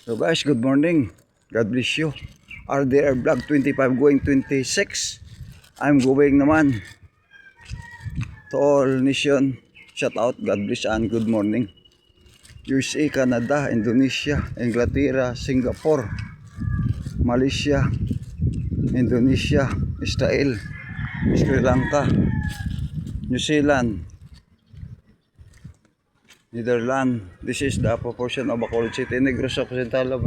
So guys, good morning. God bless you. RDR Vlog 25 going 26. I'm going naman to all nation. Shout out, God bless and good morning. USA, Canada, Indonesia, Inglaterra, Singapore, Malaysia, Indonesia, Israel, Sri Lanka, New Zealand, Netherlands. This is the proportion of Bacolod City, Negros Occidental.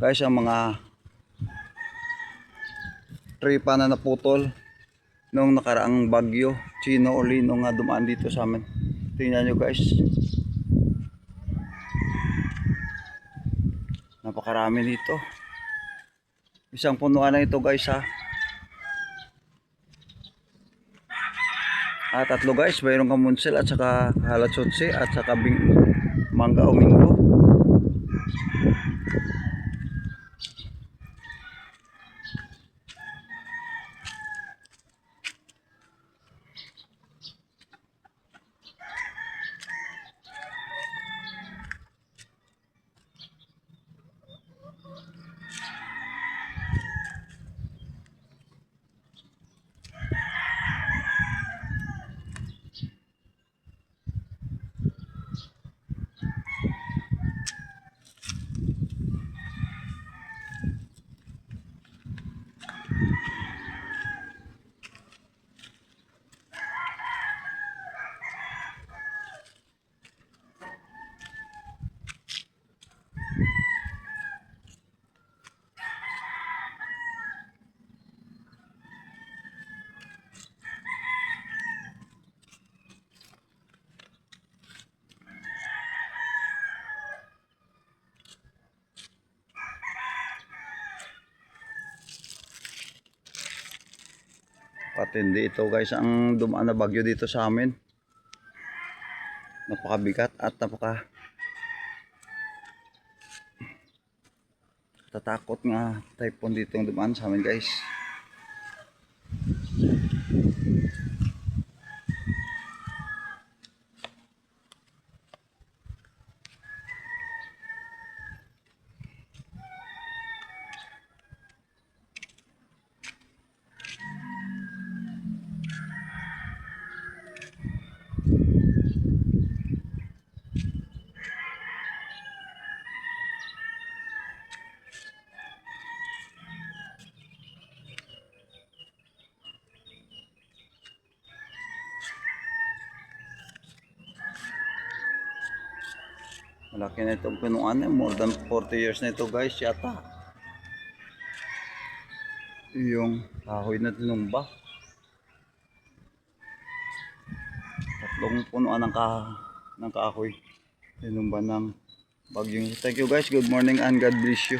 Guys, ang mga tree pa na naputol nung nakaraang bagyo, Chino o Lino nga dumaan dito sa amin. Tingnan nyo guys. Napakarami dito. Isang punuan na ito guys ha. At tatlo guys, mayroong kamunsel at saka halatsotse at saka mangga o minggo. Patindi ito guys ang dumaan na bagyo dito sa amin. Napakabigat at tatakot nga typhoon dito ang dumaan sa amin guys. Malaki na itong pinuan, more than 40 years na ito guys yata. Yung kahoy na tinumba. Tatlong punuan ng kahoy tinumba ng bagyong. Thank you guys, good morning and God bless you.